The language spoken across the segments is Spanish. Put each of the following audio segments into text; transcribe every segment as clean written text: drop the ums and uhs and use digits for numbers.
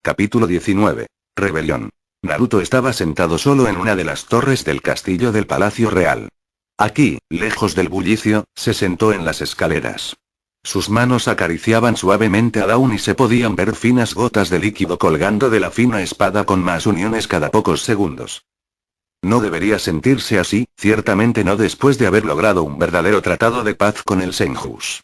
Capítulo 19. Rebelión. Naruto estaba sentado solo en una de las torres del castillo del Palacio Real. Aquí, lejos del bullicio, se sentó en las escaleras. Sus manos acariciaban suavemente a Dawn y se podían ver finas gotas de líquido colgando de la fina espada con más uniones cada pocos segundos. No debería sentirse así, ciertamente no después de haber logrado un verdadero tratado de paz con el Senjus.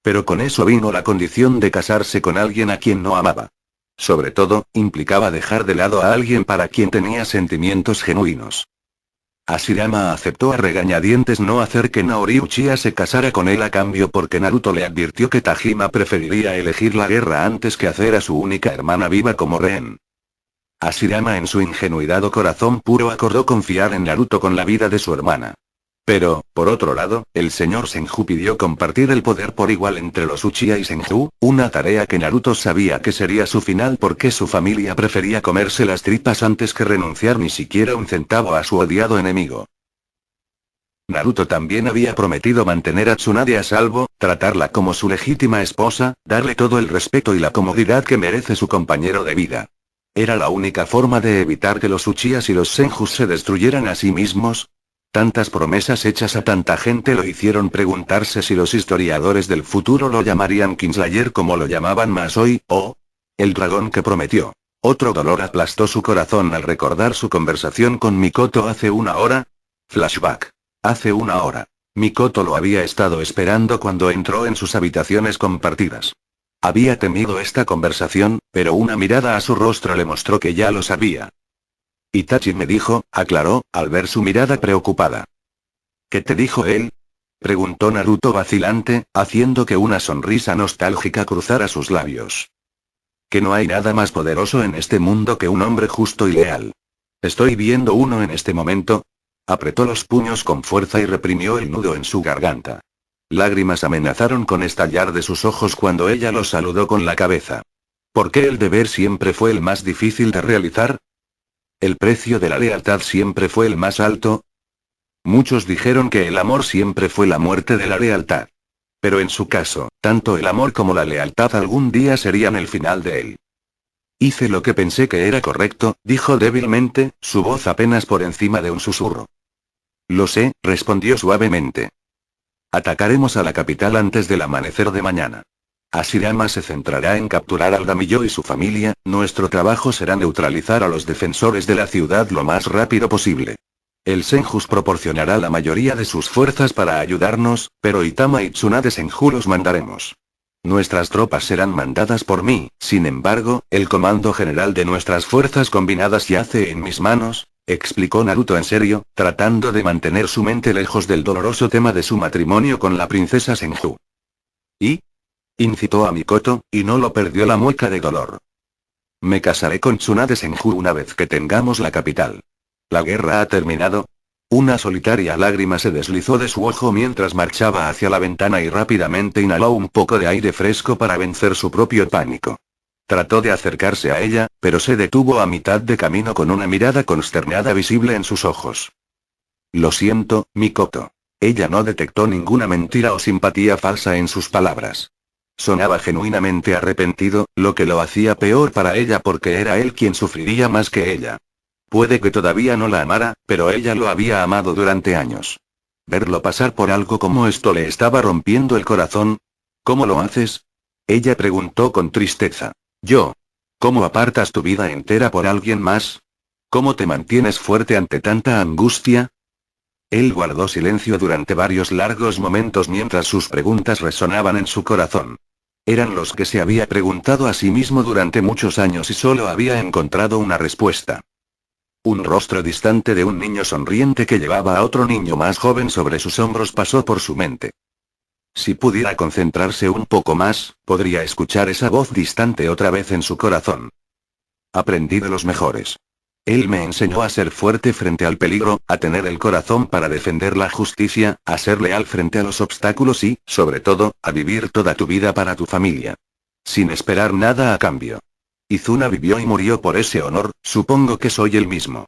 Pero con eso vino la condición de casarse con alguien a quien no amaba. Sobre todo, implicaba dejar de lado a alguien para quien tenía sentimientos genuinos. Hashirama aceptó a regañadientes no hacer que Naori Uchiha se casara con él a cambio porque Naruto le advirtió que Tajima preferiría elegir la guerra antes que hacer a su única hermana viva como rehén. Hashirama en su ingenuidad o corazón puro acordó confiar en Naruto con la vida de su hermana. Pero, por otro lado, el señor Senju pidió compartir el poder por igual entre los Uchiha y Senju, una tarea que Naruto sabía que sería su final porque su familia prefería comerse las tripas antes que renunciar ni siquiera un centavo a su odiado enemigo. Naruto también había prometido mantener a Tsunade a salvo, tratarla como su legítima esposa, darle todo el respeto y la comodidad que merece su compañero de vida. Era la única forma de evitar que los Uchihas y los Senjus se destruyeran a sí mismos. Tantas promesas hechas a tanta gente lo hicieron preguntarse si los historiadores del futuro lo llamarían Kingslayer como lo llamaban más hoy, o el dragón que prometió. Otro dolor aplastó su corazón al recordar su conversación con Mikoto hace una hora. Flashback. Hace una hora. Mikoto lo había estado esperando cuando entró en sus habitaciones compartidas. Había temido esta conversación, pero una mirada a su rostro le mostró que ya lo sabía. Itachi me dijo, aclaró, al ver su mirada preocupada. ¿Qué te dijo él? Preguntó Naruto vacilante, haciendo que una sonrisa nostálgica cruzara sus labios. Que no hay nada más poderoso en este mundo que un hombre justo y leal. Estoy viendo uno en este momento. Apretó los puños con fuerza y reprimió el nudo en su garganta. Lágrimas amenazaron con estallar de sus ojos cuando ella lo saludó con la cabeza. ¿Por qué el deber siempre fue el más difícil de realizar? ¿El precio de la lealtad siempre fue el más alto? Muchos dijeron que el amor siempre fue la muerte de la lealtad. Pero en su caso, tanto el amor como la lealtad algún día serían el final de él. Hice lo que pensé que era correcto, dijo débilmente, su voz apenas por encima de un susurro. Lo sé, respondió suavemente. Atacaremos a la capital antes del amanecer de mañana. Hashirama se centrará en capturar al Daimyo y su familia, nuestro trabajo será neutralizar a los defensores de la ciudad lo más rápido posible. El Senjus proporcionará la mayoría de sus fuerzas para ayudarnos, pero Itama y Tsunade Senju los mandaremos. Nuestras tropas serán mandadas por mí, sin embargo, el comando general de nuestras fuerzas combinadas yace en mis manos, explicó Naruto en serio, tratando de mantener su mente lejos del doloroso tema de su matrimonio con la princesa Senju. ¿Y? Incitó a Mikoto, y no lo perdió la mueca de dolor. Me casaré con Tsunade Senju una vez que tengamos la capital. ¿La guerra ha terminado? Una solitaria lágrima se deslizó de su ojo mientras marchaba hacia la ventana y rápidamente inhaló un poco de aire fresco para vencer su propio pánico. Trató de acercarse a ella, pero se detuvo a mitad de camino con una mirada consternada visible en sus ojos. Lo siento, Mikoto. Ella no detectó ninguna mentira o simpatía falsa en sus palabras. Sonaba genuinamente arrepentido, lo que lo hacía peor para ella porque era él quien sufriría más que ella. Puede que todavía no la amara, pero ella lo había amado durante años. Verlo pasar por algo como esto le estaba rompiendo el corazón. ¿Cómo lo haces? Ella preguntó con tristeza. Yo. ¿Cómo apartas tu vida entera por alguien más? ¿Cómo te mantienes fuerte ante tanta angustia? Él guardó silencio durante varios largos momentos mientras sus preguntas resonaban en su corazón. Eran los que se había preguntado a sí mismo durante muchos años y solo había encontrado una respuesta. Un rostro distante de un niño sonriente que llevaba a otro niño más joven sobre sus hombros pasó por su mente. Si pudiera concentrarse un poco más, podría escuchar esa voz distante otra vez en su corazón. Aprendí de los mejores. Él me enseñó a ser fuerte frente al peligro, a tener el corazón para defender la justicia, a ser leal frente a los obstáculos y, sobre todo, a vivir toda tu vida para tu familia. Sin esperar nada a cambio. Izuna vivió y murió por ese honor, supongo que soy el mismo.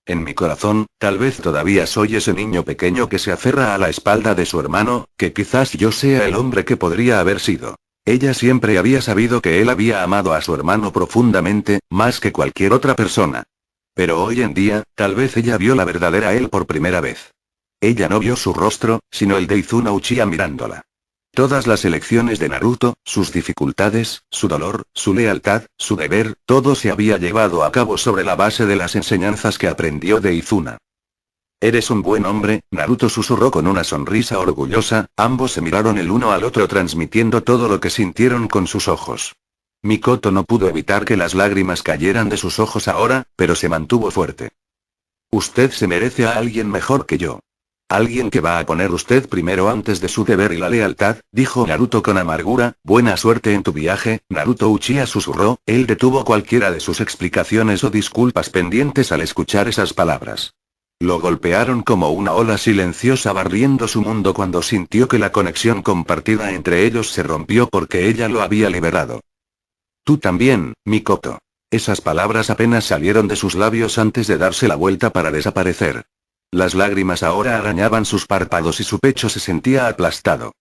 En mi corazón, tal vez todavía soy ese niño pequeño que se aferra a la espalda de su hermano, que quizás yo sea el hombre que podría haber sido. Ella siempre había sabido que él había amado a su hermano profundamente, más que cualquier otra persona. Pero hoy en día, tal vez ella vio la verdadera él por primera vez. Ella no vio su rostro, sino el de Izuna Uchiha mirándola. Todas las elecciones de Naruto, sus dificultades, su dolor, su lealtad, su deber, todo se había llevado a cabo sobre la base de las enseñanzas que aprendió de Izuna. Eres un buen hombre, Naruto susurró con una sonrisa orgullosa, ambos se miraron el uno al otro transmitiendo todo lo que sintieron con sus ojos. Mikoto no pudo evitar que las lágrimas cayeran de sus ojos ahora, pero se mantuvo fuerte. Usted se merece a alguien mejor que yo. Alguien que va a poner usted primero antes de su deber y la lealtad, dijo Naruto con amargura. Buena suerte en tu viaje, Naruto Uchiha susurró, él detuvo cualquiera de sus explicaciones o disculpas pendientes al escuchar esas palabras. Lo golpearon como una ola silenciosa barriendo su mundo cuando sintió que la conexión compartida entre ellos se rompió porque ella lo había liberado. Tú también, Mikoto. Esas palabras apenas salieron de sus labios antes de darse la vuelta para desaparecer. Las lágrimas ahora arañaban sus párpados y su pecho se sentía aplastado.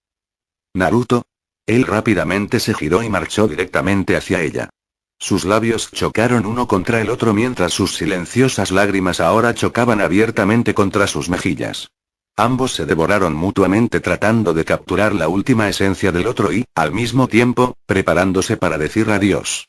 Naruto. Él rápidamente se giró y marchó directamente hacia ella. Sus labios chocaron uno contra el otro mientras sus silenciosas lágrimas ahora chocaban abiertamente contra sus mejillas. Ambos se devoraron mutuamente tratando de capturar la última esencia del otro y, al mismo tiempo, preparándose para decir adiós.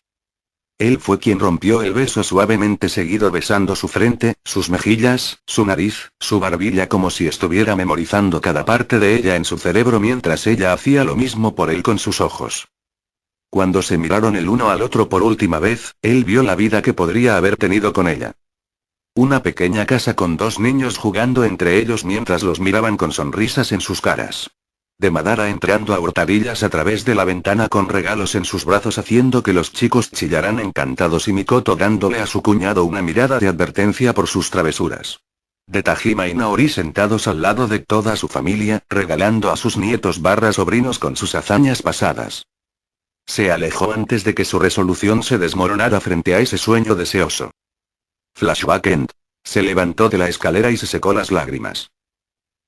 Él fue quien rompió el beso suavemente seguido besando su frente, sus mejillas, su nariz, su barbilla como si estuviera memorizando cada parte de ella en su cerebro mientras ella hacía lo mismo por él con sus ojos. Cuando se miraron el uno al otro por última vez, él vio la vida que podría haber tenido con ella. Una pequeña casa con dos niños jugando entre ellos mientras los miraban con sonrisas en sus caras. De Madara entrando a hurtadillas a través de la ventana con regalos en sus brazos haciendo que los chicos chillaran encantados y Mikoto dándole a su cuñado una mirada de advertencia por sus travesuras. De Tajima y Naori sentados al lado de toda su familia, regalando a sus nietos sobrinos con sus hazañas pasadas. Se alejó antes de que su resolución se desmoronara frente a ese sueño deseoso. Flashback End. Se levantó de la escalera y se secó las lágrimas.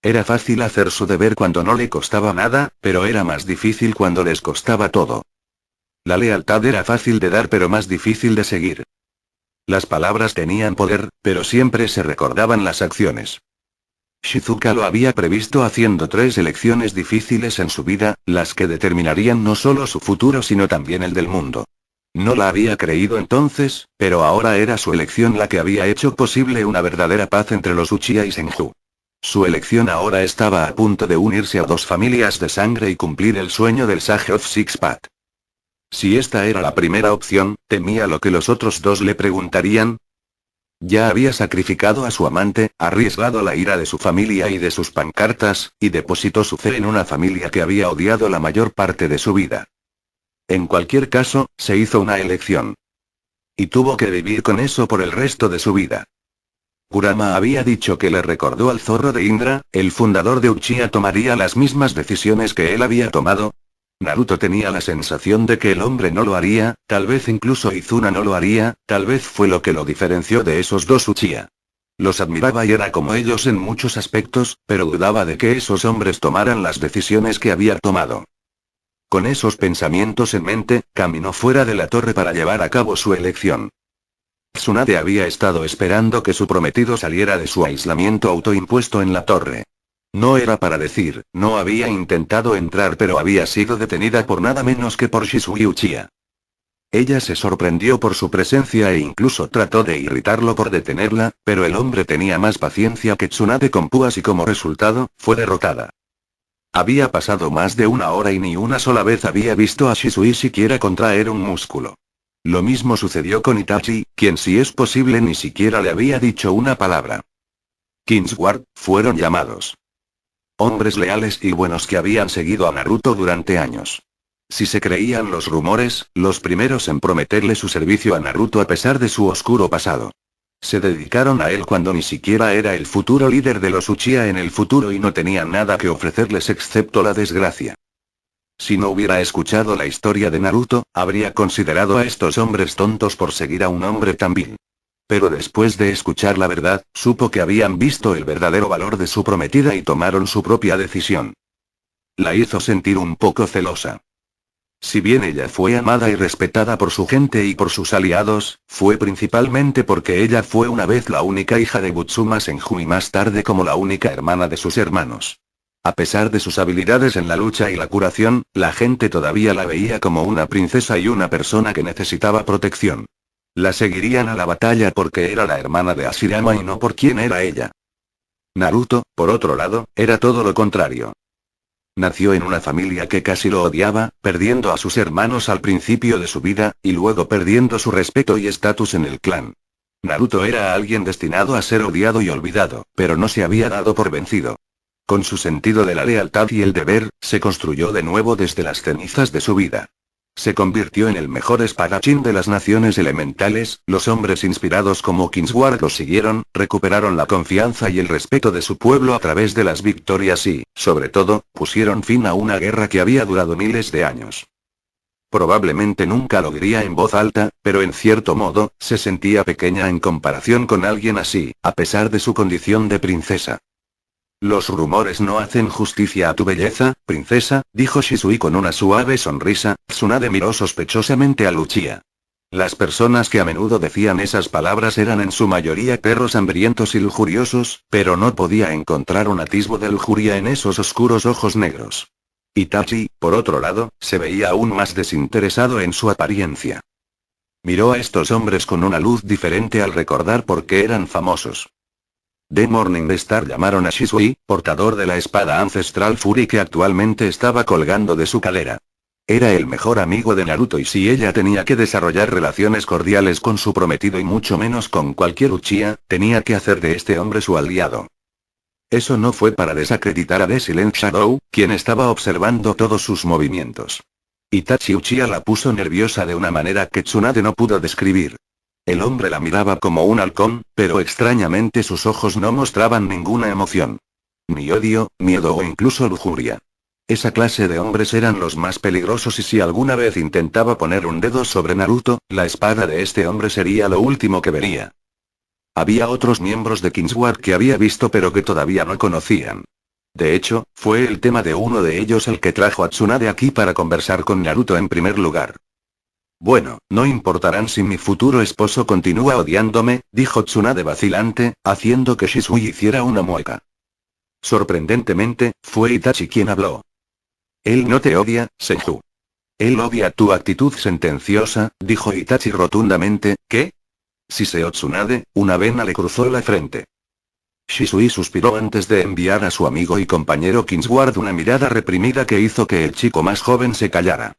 Era fácil hacer su deber cuando no le costaba nada, pero era más difícil cuando les costaba todo. La lealtad era fácil de dar pero más difícil de seguir. Las palabras tenían poder, pero siempre se recordaban las acciones. Shizuka lo había previsto haciendo 3 elecciones difíciles en su vida, las que determinarían no solo su futuro sino también el del mundo. No la había creído entonces, pero ahora era su elección la que había hecho posible una verdadera paz entre los Uchiha y Senju. Su elección ahora estaba a punto de unirse a 2 familias de sangre y cumplir el sueño del Sage of Six Path. Si esta era la primera opción, temía lo que los otros 2 le preguntarían. Ya había sacrificado a su amante, arriesgado la ira de su familia y de sus pancartas, y depositó su fe en una familia que había odiado la mayor parte de su vida. En cualquier caso, se hizo una elección. Y tuvo que vivir con eso por el resto de su vida. Kurama había dicho que le recordó al zorro de Indra, el fundador de Uchiha tomaría las mismas decisiones que él había tomado. Naruto tenía la sensación de que el hombre no lo haría, tal vez incluso Izuna no lo haría, tal vez fue lo que lo diferenció de esos 2 Uchiha. Los admiraba y era como ellos en muchos aspectos, pero dudaba de que esos hombres tomaran las decisiones que había tomado. Con esos pensamientos en mente, caminó fuera de la torre para llevar a cabo su elección. Tsunade había estado esperando que su prometido saliera de su aislamiento autoimpuesto en la torre. No era para decir, no había intentado entrar pero había sido detenida por nada menos que por Shisui Uchiha. Ella se sorprendió por su presencia e incluso trató de irritarlo por detenerla, pero el hombre tenía más paciencia que Tsunade con púas y como resultado, fue derrotada. Había pasado más de 1 hora y ni una sola vez había visto a Shisui siquiera contraer un músculo. Lo mismo sucedió con Itachi, quien si es posible ni siquiera le había dicho una palabra. Kingsguard, fueron llamados. Hombres leales y buenos que habían seguido a Naruto durante años. Si se creían los rumores, los primeros en prometerle su servicio a Naruto a pesar de su oscuro pasado. Se dedicaron a él cuando ni siquiera era el futuro líder de los Uchiha en el futuro y no tenían nada que ofrecerles excepto la desgracia. Si no hubiera escuchado la historia de Naruto, habría considerado a estos hombres tontos por seguir a un hombre tan vil. Pero después de escuchar la verdad, supo que habían visto el verdadero valor de su prometida y tomaron su propia decisión. La hizo sentir un poco celosa. Si bien ella fue amada y respetada por su gente y por sus aliados, fue principalmente porque ella fue una vez la única hija de Butsuma Senju y más tarde como la única hermana de sus hermanos. A pesar de sus habilidades en la lucha y la curación, la gente todavía la veía como una princesa y una persona que necesitaba protección. La seguirían a la batalla porque era la hermana de Hashirama y no por quién era ella. Naruto, por otro lado, era todo lo contrario. Nació en una familia que casi lo odiaba, perdiendo a sus hermanos al principio de su vida, y luego perdiendo su respeto y estatus en el clan. Naruto era alguien destinado a ser odiado y olvidado, pero no se había dado por vencido. Con su sentido de la lealtad y el deber, se construyó de nuevo desde las cenizas de su vida. Se convirtió en el mejor espadachín de las naciones elementales, los hombres inspirados como Kingsguard lo siguieron, recuperaron la confianza y el respeto de su pueblo a través de las victorias y, sobre todo, pusieron fin a una guerra que había durado miles de años. Probablemente nunca lo diría en voz alta, pero en cierto modo, se sentía pequeña en comparación con alguien así, a pesar de su condición de princesa. Los rumores no hacen justicia a tu belleza, princesa, dijo Shisui con una suave sonrisa. Tsunade miró sospechosamente a Luchia. Las personas que a menudo decían esas palabras eran en su mayoría perros hambrientos y lujuriosos, pero no podía encontrar un atisbo de lujuria en esos oscuros ojos negros. Itachi, por otro lado, se veía aún más desinteresado en su apariencia. Miró a estos hombres con una luz diferente al recordar por qué eran famosos. The Morning Star llamaron a Shisui, portador de la espada ancestral Fury que actualmente estaba colgando de su cadera. Era el mejor amigo de Naruto y si ella tenía que desarrollar relaciones cordiales con su prometido y mucho menos con cualquier Uchiha, tenía que hacer de este hombre su aliado. Eso no fue para desacreditar a The Silent Shadow, quien estaba observando todos sus movimientos. Itachi Uchiha la puso nerviosa de una manera que Tsunade no pudo describir. El hombre la miraba como un halcón, pero extrañamente sus ojos no mostraban ninguna emoción. Ni odio, miedo o incluso lujuria. Esa clase de hombres eran los más peligrosos y si alguna vez intentaba poner un dedo sobre Naruto, la espada de este hombre sería lo último que vería. Había otros miembros de Kingsguard que había visto pero que todavía no conocían. De hecho, fue el tema de uno de ellos el que trajo a Tsunade aquí para conversar con Naruto en primer lugar. Bueno, no importarán si mi futuro esposo continúa odiándome, dijo Tsunade vacilante, haciendo que Shisui hiciera una mueca. Sorprendentemente, fue Itachi quien habló. Él no te odia, Senju. Él odia tu actitud sentenciosa, dijo Itachi rotundamente. ¿Qué? Siseó Tsunade, una vena le cruzó la frente. Shisui suspiró antes de enviar a su amigo y compañero Kingsguard una mirada reprimida que hizo que el chico más joven se callara.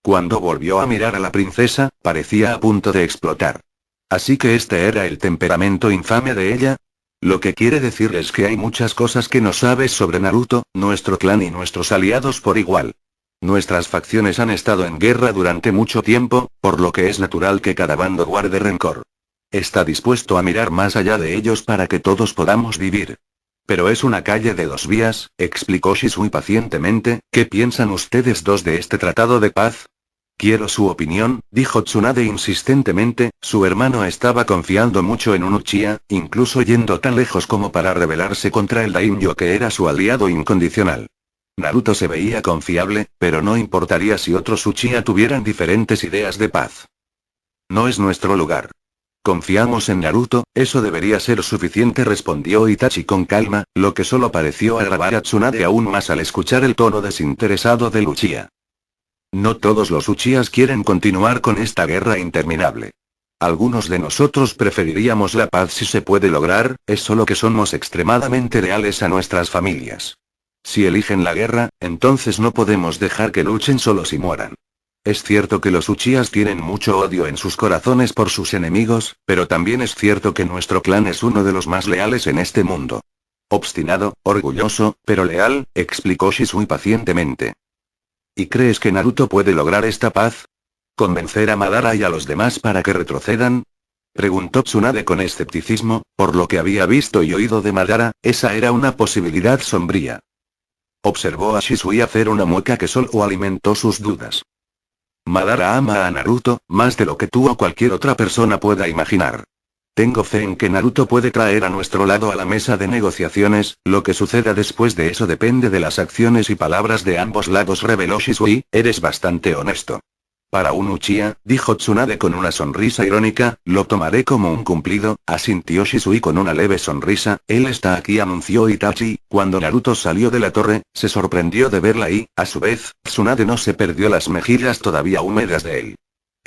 Cuando volvió a mirar a la princesa, parecía a punto de explotar. ¿Así que este era el temperamento infame de ella? Lo que quiere decir es que hay muchas cosas que no sabes sobre Naruto, nuestro clan y nuestros aliados por igual. Nuestras facciones han estado en guerra durante mucho tiempo, por lo que es natural que cada bando guarde rencor. Está dispuesto a mirar más allá de ellos para que todos podamos vivir. Pero es una calle de dos vías, explicó Shisui pacientemente. ¿Qué piensan ustedes dos de este tratado de paz? Quiero su opinión, dijo Tsunade insistentemente. Su hermano estaba confiando mucho en un Uchiha, incluso yendo tan lejos como para rebelarse contra el Daimyo que era su aliado incondicional. Naruto se veía confiable, pero no importaría si otros Uchiha tuvieran diferentes ideas de paz. No es nuestro lugar. Confiamos en Naruto, eso debería ser suficiente, respondió Itachi con calma, lo que solo pareció agravar a Tsunade aún más al escuchar el tono desinteresado del Uchiha. No todos los Uchihas quieren continuar con esta guerra interminable. Algunos de nosotros preferiríamos la paz si se puede lograr, es solo que somos extremadamente leales a nuestras familias. Si eligen la guerra, entonces no podemos dejar que luchen solos y mueran. Es cierto que los Uchihas tienen mucho odio en sus corazones por sus enemigos, pero también es cierto que nuestro clan es uno de los más leales en este mundo. Obstinado, orgulloso, pero leal, explicó Shisui pacientemente. ¿Y crees que Naruto puede lograr esta paz? ¿Convencer a Madara y a los demás para que retrocedan? Preguntó Tsunade con escepticismo, por lo que había visto y oído de Madara, esa era una posibilidad sombría. Observó a Shisui hacer una mueca que solo alimentó sus dudas. Madara ama a Naruto, más de lo que tú o cualquier otra persona pueda imaginar. Tengo fe en que Naruto puede traer a nuestro lado a la mesa de negociaciones, lo que suceda después de eso depende de las acciones y palabras de ambos lados, reveló Shisui, eres bastante honesto. Para un Uchiha, dijo Tsunade con una sonrisa irónica, lo tomaré como un cumplido, asintió Shisui con una leve sonrisa, él está aquí, anunció Itachi. Cuando Naruto salió de la torre, se sorprendió de verla y, a su vez, Tsunade no se perdió las mejillas todavía húmedas de él.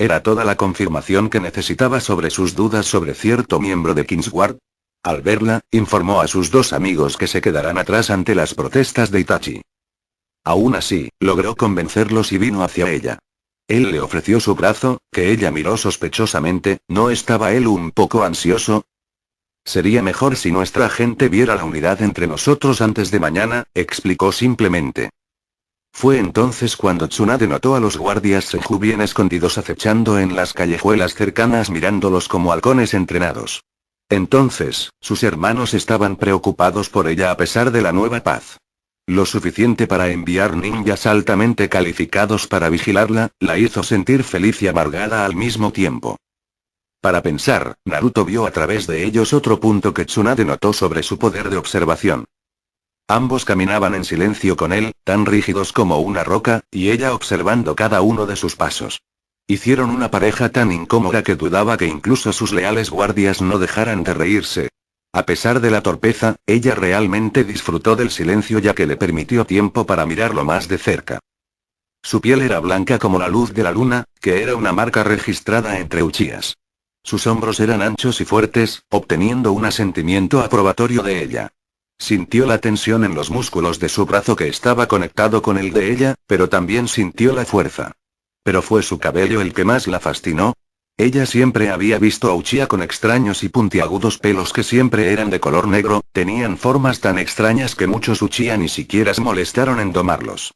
Era toda la confirmación que necesitaba sobre sus dudas sobre cierto miembro de Kingsguard. Al verla, informó a sus dos amigos que se quedarán atrás ante las protestas de Itachi. Aún así, logró convencerlos y vino hacia ella. Él le ofreció su brazo, que ella miró sospechosamente, ¿no estaba él un poco ansioso? Sería mejor si nuestra gente viera la unidad entre nosotros antes de mañana, explicó simplemente. Fue entonces cuando Tsunade notó a los guardias Senju bien escondidos acechando en las callejuelas cercanas mirándolos como halcones entrenados. Entonces, sus hermanos estaban preocupados por ella a pesar de la nueva paz. Lo suficiente para enviar ninjas altamente calificados para vigilarla, la hizo sentir feliz y amargada al mismo tiempo. Para pensar, Naruto vio a través de ellos otro punto que Tsunade notó sobre su poder de observación. Ambos caminaban en silencio con él, tan rígidos como una roca, y ella observando cada uno de sus pasos. Hicieron una pareja tan incómoda que dudaba que incluso sus leales guardias no dejaran de reírse. A pesar de la torpeza, ella realmente disfrutó del silencio ya que le permitió tiempo para mirarlo más de cerca. Su piel era blanca como la luz de la luna, que era una marca registrada entre Uchihas. Sus hombros eran anchos y fuertes, obteniendo un asentimiento aprobatorio de ella. Sintió la tensión en los músculos de su brazo que estaba conectado con el de ella, pero también sintió la fuerza. ¿Pero fue su cabello el que más la fascinó? Ella siempre había visto a Uchiha con extraños y puntiagudos pelos que siempre eran de color negro, tenían formas tan extrañas que muchos Uchiha ni siquiera se molestaron en domarlos.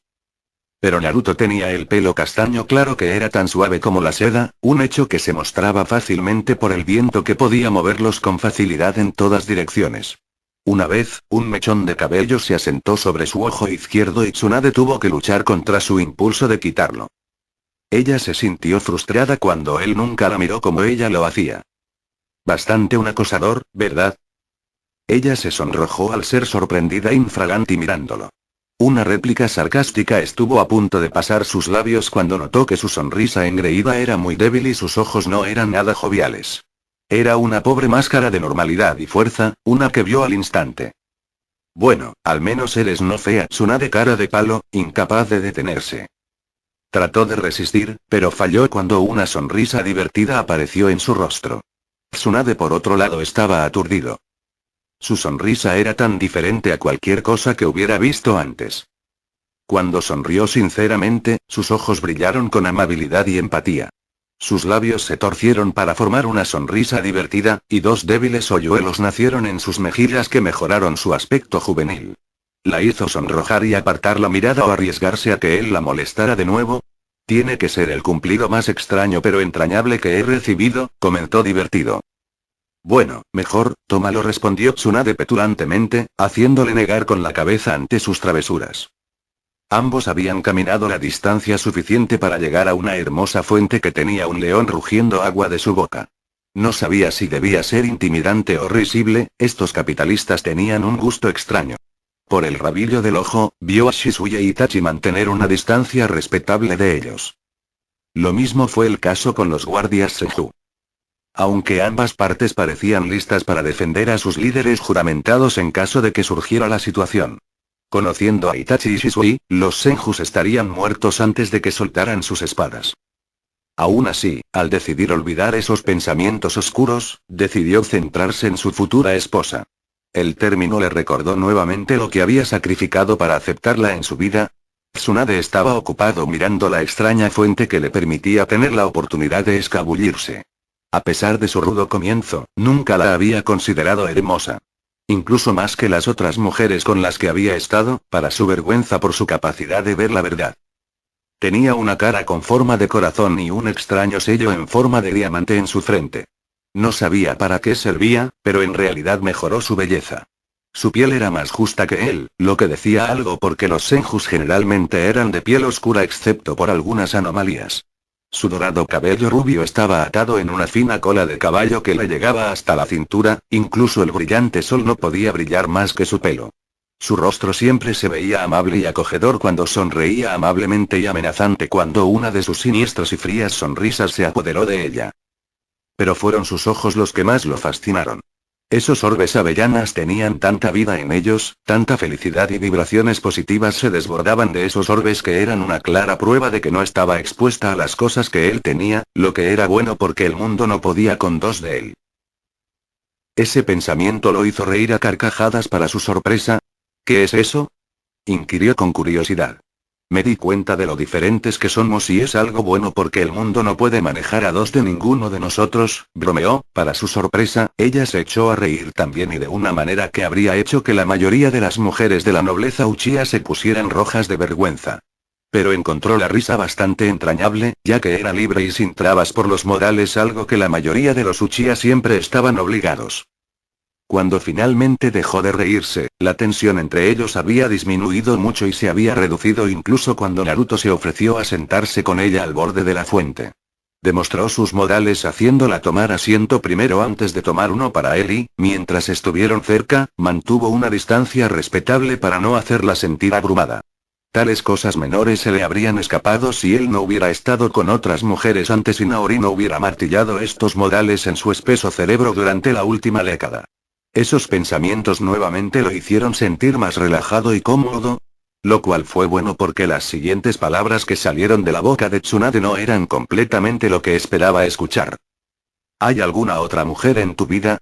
Pero Naruto tenía el pelo castaño claro que era tan suave como la seda, un hecho que se mostraba fácilmente por el viento que podía moverlos con facilidad en todas direcciones. Una vez, un mechón de cabello se asentó sobre su ojo izquierdo y Tsunade tuvo que luchar contra su impulso de quitarlo. Ella se sintió frustrada cuando él nunca la miró como ella lo hacía. Bastante un acosador, ¿verdad? Ella se sonrojó al ser sorprendida infraganti mirándolo. Una réplica sarcástica estuvo a punto de pasar sus labios cuando notó que su sonrisa engreída era muy débil y sus ojos no eran nada joviales. Era una pobre máscara de normalidad y fuerza, una que vio al instante. Bueno, al menos eres no fea, Tsunade cara de palo, incapaz de detenerse. Trató de resistir, pero falló cuando una sonrisa divertida apareció en su rostro. Tsunade por otro lado estaba aturdido. Su sonrisa era tan diferente a cualquier cosa que hubiera visto antes. Cuando sonrió sinceramente, sus ojos brillaron con amabilidad y empatía. Sus labios se torcieron para formar una sonrisa divertida, y dos débiles hoyuelos nacieron en sus mejillas que mejoraron su aspecto juvenil. La hizo sonrojar y apartar la mirada o arriesgarse a que él la molestara de nuevo. Tiene que ser el cumplido más extraño pero entrañable que he recibido, comentó divertido. Bueno, mejor, tómalo, respondió Tsunade petulantemente, haciéndole negar con la cabeza ante sus travesuras. Ambos habían caminado la distancia suficiente para llegar a una hermosa fuente que tenía un león rugiendo agua de su boca. No sabía si debía ser intimidante o risible, estos capitalistas tenían un gusto extraño. Por el rabillo del ojo, vio a Shisui e Itachi mantener una distancia respetable de ellos. Lo mismo fue el caso con los guardias Senju. Aunque ambas partes parecían listas para defender a sus líderes juramentados en caso de que surgiera la situación. Conociendo a Itachi y Shisui, los Senjus estarían muertos antes de que soltaran sus espadas. Aún así, al decidir olvidar esos pensamientos oscuros, decidió centrarse en su futura esposa. El término le recordó nuevamente lo que había sacrificado para aceptarla en su vida. Tsunade estaba ocupado mirando la extraña fuente que le permitía tener la oportunidad de escabullirse. A pesar de su rudo comienzo, nunca la había considerado hermosa. Incluso más que las otras mujeres con las que había estado, para su vergüenza por su capacidad de ver la verdad. Tenía una cara con forma de corazón y un extraño sello en forma de diamante en su frente. No sabía para qué servía, pero en realidad mejoró su belleza. Su piel era más justa que él, lo que decía algo porque los Senjus generalmente eran de piel oscura excepto por algunas anomalías. Su dorado cabello rubio estaba atado en una fina cola de caballo que le llegaba hasta la cintura, incluso el brillante sol no podía brillar más que su pelo. Su rostro siempre se veía amable y acogedor cuando sonreía amablemente y amenazante cuando una de sus siniestras y frías sonrisas se apoderó de ella. Pero fueron sus ojos los que más lo fascinaron. Esos orbes avellanas tenían tanta vida en ellos, tanta felicidad y vibraciones positivas se desbordaban de esos orbes que eran una clara prueba de que no estaba expuesta a las cosas que él tenía, lo que era bueno porque el mundo no podía con dos de él. Ese pensamiento lo hizo reír a carcajadas para su sorpresa. ¿Qué es eso?, inquirió con curiosidad. Me di cuenta de lo diferentes que somos y es algo bueno porque el mundo no puede manejar a dos de ninguno de nosotros, bromeó. Para su sorpresa, ella se echó a reír también y de una manera que habría hecho que la mayoría de las mujeres de la nobleza Uchiha se pusieran rojas de vergüenza. Pero encontró la risa bastante entrañable, ya que era libre y sin trabas por los modales, algo que la mayoría de los Uchiha siempre estaban obligados. Cuando finalmente dejó de reírse, la tensión entre ellos había disminuido mucho y se había reducido incluso cuando Naruto se ofreció a sentarse con ella al borde de la fuente. Demostró sus modales haciéndola tomar asiento primero antes de tomar uno para él y, mientras estuvieron cerca, mantuvo una distancia respetable para no hacerla sentir abrumada. Tales cosas menores se le habrían escapado si él no hubiera estado con otras mujeres antes y Naori no hubiera martillado estos modales en su espeso cerebro durante la última década. Esos pensamientos nuevamente lo hicieron sentir más relajado y cómodo, lo cual fue bueno porque las siguientes palabras que salieron de la boca de Tsunade no eran completamente lo que esperaba escuchar. ¿Hay alguna otra mujer en tu vida?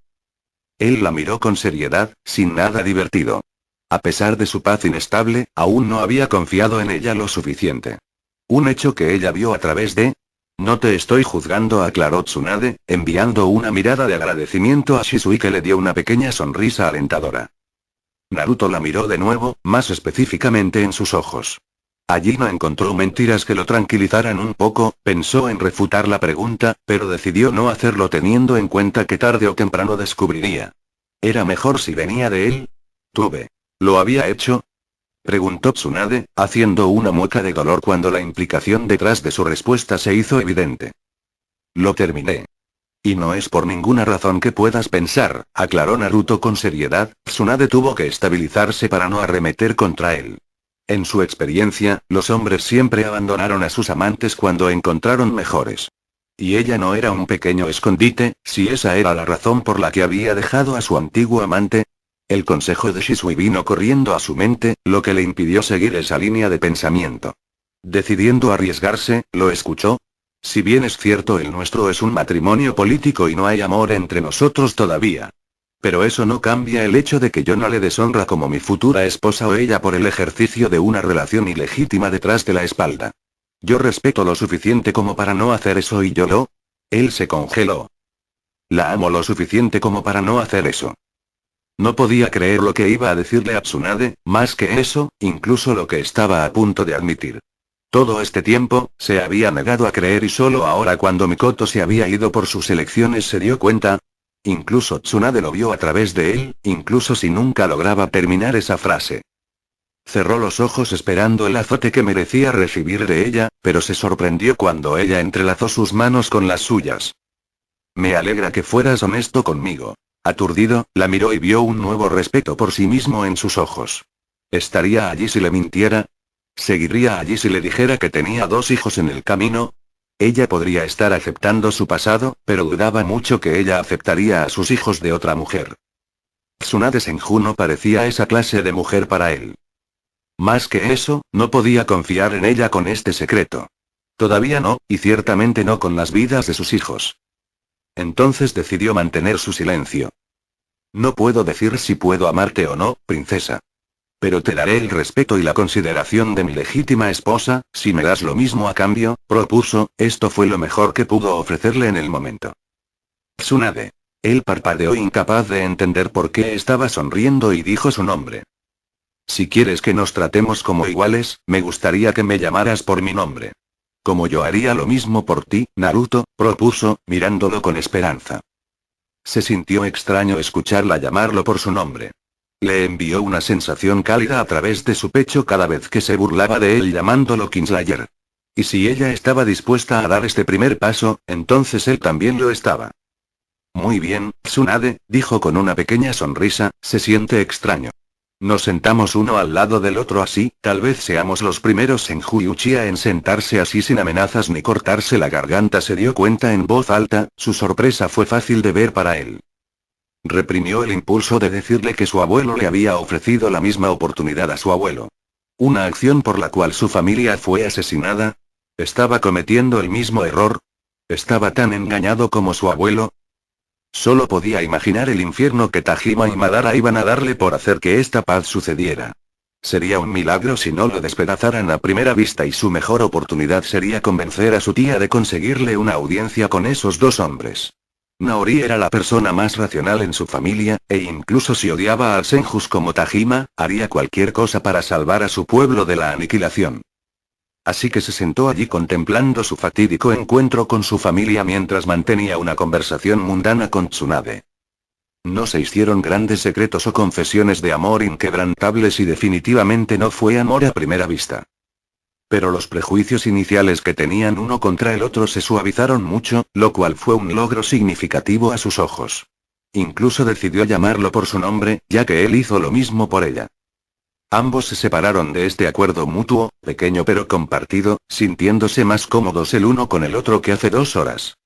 Él la miró con seriedad, sin nada divertido. A pesar de su paz inestable, aún no había confiado en ella lo suficiente. Un hecho que ella vio a través de... No te estoy juzgando, aclaró Tsunade, enviando una mirada de agradecimiento a Shisui que le dio una pequeña sonrisa alentadora. Naruto la miró de nuevo, más específicamente en sus ojos. Allí no encontró mentiras que lo tranquilizaran un poco, pensó en refutar la pregunta, pero decidió no hacerlo teniendo en cuenta que tarde o temprano descubriría. ¿Era mejor si venía de él? ¿Lo había hecho?, preguntó Tsunade, haciendo una mueca de dolor cuando la implicación detrás de su respuesta se hizo evidente. Lo terminé. Y no es por ninguna razón que puedas pensar, aclaró Naruto con seriedad. Tsunade tuvo que estabilizarse para no arremeter contra él. En su experiencia, los hombres siempre abandonaron a sus amantes cuando encontraron mejores. Y ella no era un pequeño escondite, si esa era la razón por la que había dejado a su antiguo amante. El consejo de Shisui vino corriendo a su mente, lo que le impidió seguir esa línea de pensamiento. Decidiendo arriesgarse, lo escuchó. Si bien es cierto, el nuestro es un matrimonio político y no hay amor entre nosotros todavía. Pero eso no cambia el hecho de que yo no le deshonra como mi futura esposa o ella por el ejercicio de una relación ilegítima detrás de la espalda. Yo respeto lo suficiente como para no hacer eso y yo lo... Él se congeló. La amo lo suficiente como para no hacer eso. No podía creer lo que iba a decirle a Tsunade, más que eso, incluso lo que estaba a punto de admitir. Todo este tiempo, se había negado a creer y solo ahora cuando Mikoto se había ido por sus elecciones se dio cuenta. Incluso Tsunade lo vio a través de él, incluso si nunca lograba terminar esa frase. Cerró los ojos esperando el azote que merecía recibir de ella, pero se sorprendió cuando ella entrelazó sus manos con las suyas. Me alegra que fueras honesto conmigo. Aturdido, la miró y vio un nuevo respeto por sí mismo en sus ojos. ¿Estaría allí si le mintiera? ¿Seguiría allí si le dijera que tenía 2 hijos en el camino? Ella podría estar aceptando su pasado, pero dudaba mucho que ella aceptaría a sus hijos de otra mujer. Tsunade Senju no parecía esa clase de mujer para él. Más que eso, no podía confiar en ella con este secreto. Todavía no, y ciertamente no con las vidas de sus hijos. Entonces decidió mantener su silencio. No puedo decir si puedo amarte o no, princesa. Pero te daré el respeto y la consideración de mi legítima esposa, si me das lo mismo a cambio, propuso. Esto fue lo mejor que pudo ofrecerle en el momento. Tsunade. Él parpadeó incapaz de entender por qué estaba sonriendo y dijo su nombre. Si quieres que nos tratemos como iguales, me gustaría que me llamaras por mi nombre. Como yo haría lo mismo por ti, Naruto, propuso, mirándolo con esperanza. Se sintió extraño escucharla llamarlo por su nombre. Le envió una sensación cálida a través de su pecho cada vez que se burlaba de él llamándolo Kingslayer. Y si ella estaba dispuesta a dar este primer paso, entonces él también lo estaba. Muy bien, Tsunade, dijo con una pequeña sonrisa, se siente extraño. Nos sentamos uno al lado del otro así, tal vez seamos los primeros en Uchiha en sentarse así sin amenazas ni cortarse la garganta. Se dio cuenta en voz alta, su sorpresa fue fácil de ver para él. Reprimió el impulso de decirle que su abuelo le había ofrecido la misma oportunidad a su abuelo. Una acción por la cual su familia fue asesinada. ¿Estaba cometiendo el mismo error? ¿Estaba tan engañado como su abuelo? Solo podía imaginar el infierno que Tajima y Madara iban a darle por hacer que esta paz sucediera. Sería un milagro si no lo despedazaran a primera vista y su mejor oportunidad sería convencer a su tía de conseguirle una audiencia con esos dos hombres. Naori era la persona más racional en su familia, e incluso si odiaba al Senjus como Tajima, haría cualquier cosa para salvar a su pueblo de la aniquilación. Así que se sentó allí contemplando su fatídico encuentro con su familia mientras mantenía una conversación mundana con Tsunade. No se hicieron grandes secretos o confesiones de amor inquebrantables y definitivamente no fue amor a primera vista. Pero los prejuicios iniciales que tenían uno contra el otro se suavizaron mucho, lo cual fue un logro significativo a sus ojos. Incluso decidió llamarlo por su nombre, ya que él hizo lo mismo por ella. Ambos se separaron de este acuerdo mutuo, pequeño pero compartido, sintiéndose más cómodos el uno con el otro que hace 2 horas.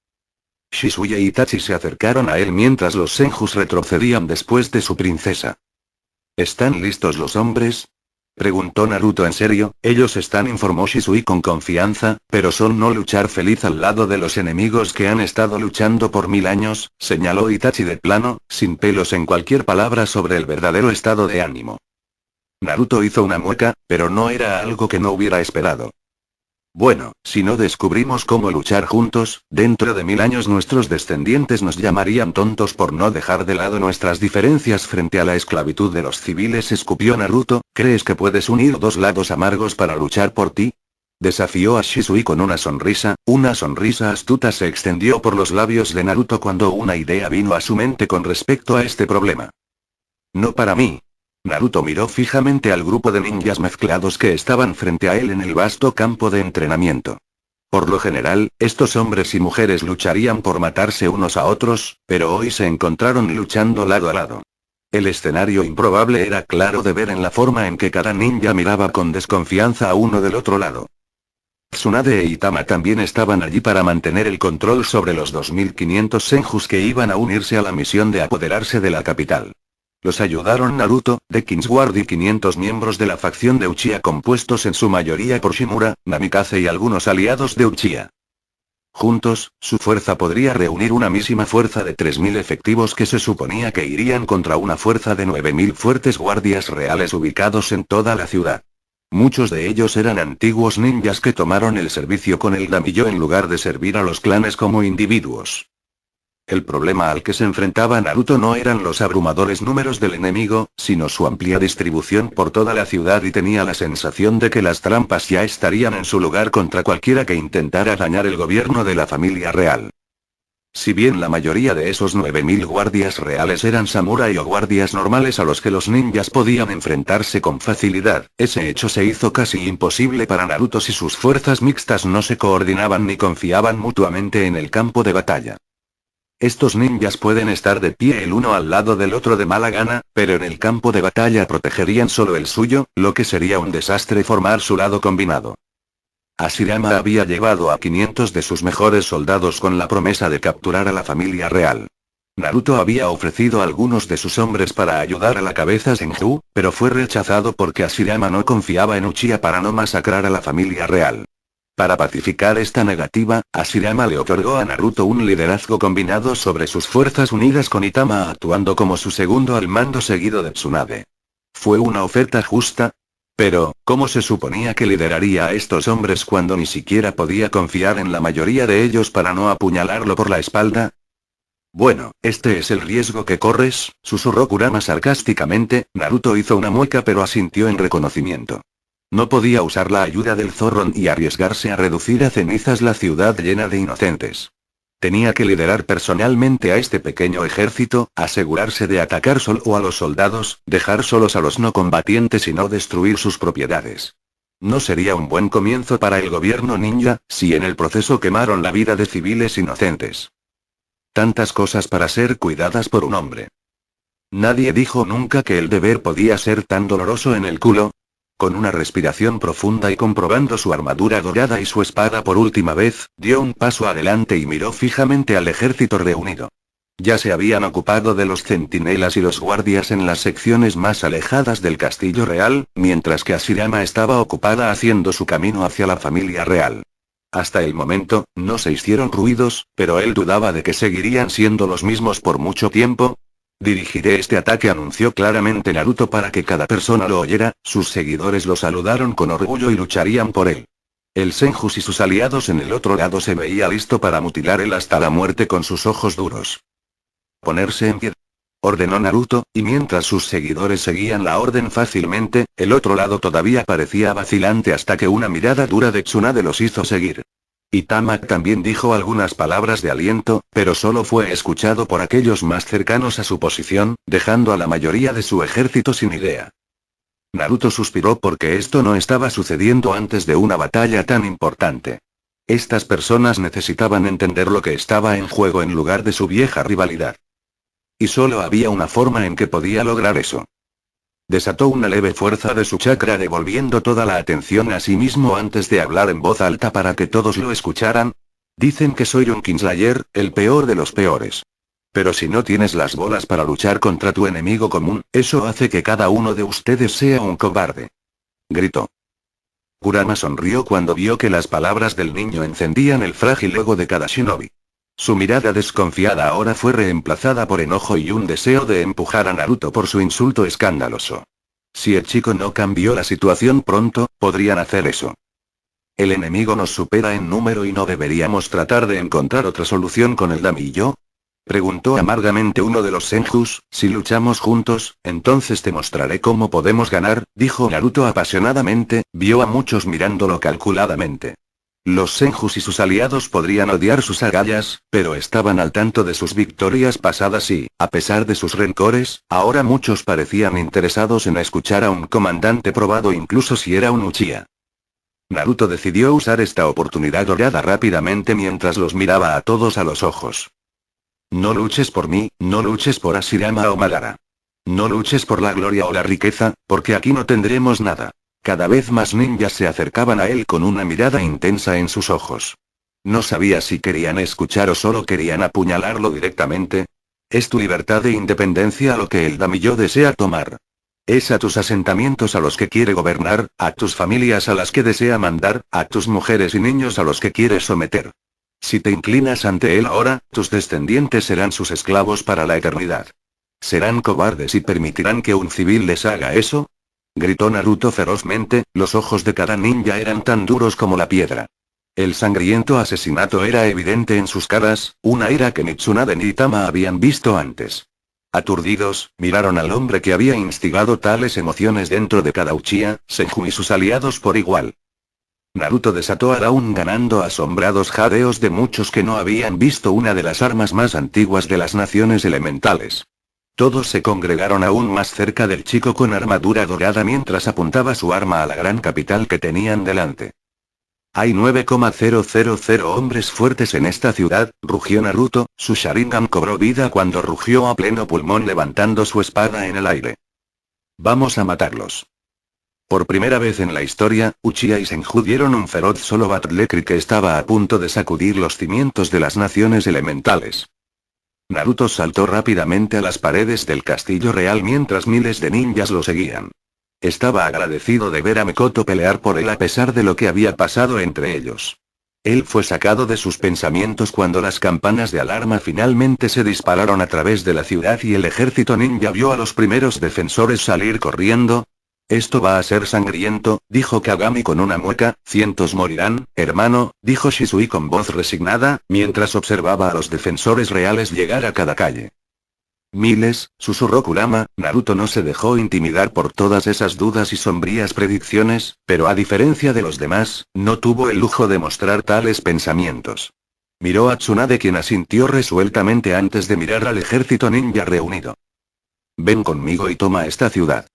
Shizuya y Itachi se acercaron a él mientras los Senjus retrocedían después de su princesa. ¿Están listos los hombres? Preguntó Naruto en serio. Ellos están, informó Shisui con confianza, pero son no luchar feliz al lado de los enemigos que han estado luchando por 1000 años, señaló Itachi de plano, sin pelos en cualquier palabra sobre el verdadero estado de ánimo. Naruto hizo una mueca, pero no era algo que no hubiera esperado. Bueno, si no descubrimos cómo luchar juntos, dentro de 1000 años nuestros descendientes nos llamarían tontos por no dejar de lado nuestras diferencias frente a la esclavitud de los civiles, escupió Naruto. ¿Crees que puedes unir 2 lados amargos para luchar por ti? Desafió a Shisui con una sonrisa astuta se extendió por los labios de Naruto cuando una idea vino a su mente con respecto a este problema. No para mí. Naruto miró fijamente al grupo de ninjas mezclados que estaban frente a él en el vasto campo de entrenamiento. Por lo general, estos hombres y mujeres lucharían por matarse unos a otros, pero hoy se encontraron luchando lado a lado. El escenario improbable era claro de ver en la forma en que cada ninja miraba con desconfianza a uno del otro lado. Tsunade e Itama también estaban allí para mantener el control sobre los 2500 Senjus que iban a unirse a la misión de apoderarse de la capital. Los ayudaron Naruto, The Kingsguard y 500 miembros de la facción de Uchiha compuestos en su mayoría por Shimura, Namikaze y algunos aliados de Uchiha. Juntos, su fuerza podría reunir una misma fuerza de 3000 efectivos que se suponía que irían contra una fuerza de 9000 fuertes guardias reales ubicados en toda la ciudad. Muchos de ellos eran antiguos ninjas que tomaron el servicio con el Daimyo en lugar de servir a los clanes como individuos. El problema al que se enfrentaba Naruto no eran los abrumadores números del enemigo, sino su amplia distribución por toda la ciudad y tenía la sensación de que las trampas ya estarían en su lugar contra cualquiera que intentara dañar el gobierno de la familia real. Si bien la mayoría de esos 9000 guardias reales eran samurái o guardias normales a los que los ninjas podían enfrentarse con facilidad, ese hecho se hizo casi imposible para Naruto si sus fuerzas mixtas no se coordinaban ni confiaban mutuamente en el campo de batalla. Estos ninjas pueden estar de pie el uno al lado del otro de mala gana, pero en el campo de batalla protegerían solo el suyo, lo que sería un desastre formar su lado combinado. Hashirama había llevado a 500 de sus mejores soldados con la promesa de capturar a la familia real. Naruto había ofrecido a algunos de sus hombres para ayudar a la cabeza Senju, pero fue rechazado porque Hashirama no confiaba en Uchiha para no masacrar a la familia real. Para pacificar esta negativa, Hashirama le otorgó a Naruto un liderazgo combinado sobre sus fuerzas unidas con Itama actuando como su segundo al mando seguido de Tsunade. ¿Fue una oferta justa? Pero, ¿cómo se suponía que lideraría a estos hombres cuando ni siquiera podía confiar en la mayoría de ellos para no apuñalarlo por la espalda? Bueno, este es el riesgo que corres, susurró Kurama sarcásticamente. Naruto hizo una mueca pero asintió en reconocimiento. No podía usar la ayuda del Zorron y arriesgarse a reducir a cenizas la ciudad llena de inocentes. Tenía que liderar personalmente a este pequeño ejército, asegurarse de atacar solo a los soldados, dejar solos a los no combatientes y no destruir sus propiedades. No sería un buen comienzo para el gobierno ninja, si en el proceso quemaron la vida de civiles inocentes. Tantas cosas para ser cuidadas por un hombre. Nadie dijo nunca que el deber podía ser tan doloroso en el culo. Con una respiración profunda y comprobando su armadura dorada y su espada por última vez, dio un paso adelante y miró fijamente al ejército reunido. Ya se habían ocupado de los centinelas y los guardias en las secciones más alejadas del castillo real, mientras que Ashirama estaba ocupada haciendo su camino hacia la familia real. Hasta el momento, no se hicieron ruidos, pero él dudaba de que seguirían siendo los mismos por mucho tiempo. Dirigiré este ataque, anunció claramente Naruto para que cada persona lo oyera. Sus seguidores lo saludaron con orgullo y lucharían por él. El Senjus y sus aliados en el otro lado se veía listo para mutilar él hasta la muerte con sus ojos duros. Ponerse en pie, ordenó Naruto, y mientras sus seguidores seguían la orden fácilmente, el otro lado todavía parecía vacilante hasta que una mirada dura de Tsunade los hizo seguir. Itamak también dijo algunas palabras de aliento, pero solo fue escuchado por aquellos más cercanos a su posición, dejando a la mayoría de su ejército sin idea. Naruto suspiró porque esto no estaba sucediendo antes de una batalla tan importante. Estas personas necesitaban entender lo que estaba en juego en lugar de su vieja rivalidad. Y solo había una forma en que podía lograr eso. Desató una leve fuerza de su chakra devolviendo toda la atención a sí mismo antes de hablar en voz alta para que todos lo escucharan. Dicen que soy un Kingslayer, el peor de los peores. Pero si no tienes las bolas para luchar contra tu enemigo común, eso hace que cada uno de ustedes sea un cobarde. Gritó. Kurama sonrió cuando vio que las palabras del niño encendían el frágil ego de cada shinobi. Su mirada desconfiada ahora fue reemplazada por enojo y un deseo de empujar a Naruto por su insulto escandaloso. Si el chico no cambió la situación pronto, podrían hacer eso. El enemigo nos supera en número y no deberíamos tratar de encontrar otra solución con el Damillo. Preguntó amargamente uno de los Senjus. Si luchamos juntos, entonces te mostraré cómo podemos ganar, dijo Naruto apasionadamente, vio a muchos mirándolo calculadamente. Los Senjus y sus aliados podrían odiar sus agallas, pero estaban al tanto de sus victorias pasadas y, a pesar de sus rencores, ahora muchos parecían interesados en escuchar a un comandante probado incluso si era un Uchiha. Naruto decidió usar esta oportunidad dorada rápidamente mientras los miraba a todos a los ojos. No luches por mí, no luches por Ashirama o Madara. No luches por la gloria o la riqueza, porque aquí no tendremos nada. Cada vez más ninjas se acercaban a él con una mirada intensa en sus ojos. No sabía si querían escuchar o solo querían apuñalarlo directamente. Es tu libertad e independencia lo que el Damillo desea tomar. Es a tus asentamientos a los que quiere gobernar, a tus familias a las que desea mandar, a tus mujeres y niños a los que quiere someter. Si te inclinas ante él ahora, tus descendientes serán sus esclavos para la eternidad. ¿Serán cobardes y permitirán que un civil les haga eso? Gritó Naruto ferozmente, los ojos de cada ninja eran tan duros como la piedra. El sangriento asesinato era evidente en sus caras, una ira que ni Tsunade ni Itama habían visto antes. Aturdidos, miraron al hombre que había instigado tales emociones dentro de cada Uchiha, Senju y sus aliados por igual. Naruto desató a Daun ganando asombrados jadeos de muchos que no habían visto una de las armas más antiguas de las naciones elementales. Todos se congregaron aún más cerca del chico con armadura dorada mientras apuntaba su arma a la gran capital que tenían delante. Hay 9,000 hombres fuertes en esta ciudad, rugió Naruto, su Sharingan cobró vida cuando rugió a pleno pulmón levantando su espada en el aire. Vamos a matarlos. Por primera vez en la historia, Uchiha y Senju dieron un feroz solo battle que estaba a punto de sacudir los cimientos de las naciones elementales. Naruto saltó rápidamente a las paredes del castillo real mientras miles de ninjas lo seguían. Estaba agradecido de ver a Mikoto pelear por él a pesar de lo que había pasado entre ellos. Él fue sacado de sus pensamientos cuando las campanas de alarma finalmente se dispararon a través de la ciudad y el ejército ninja vio a los primeros defensores salir corriendo. Esto va a ser sangriento, dijo Kagami con una mueca. Cientos morirán, hermano, dijo Shisui con voz resignada, mientras observaba a los defensores reales llegar a cada calle. Miles, susurró Kurama. Naruto no se dejó intimidar por todas esas dudas y sombrías predicciones, pero a diferencia de los demás, no tuvo el lujo de mostrar tales pensamientos. Miró a Tsunade quien asintió resueltamente antes de mirar al ejército ninja reunido. Ven conmigo y toma esta ciudad.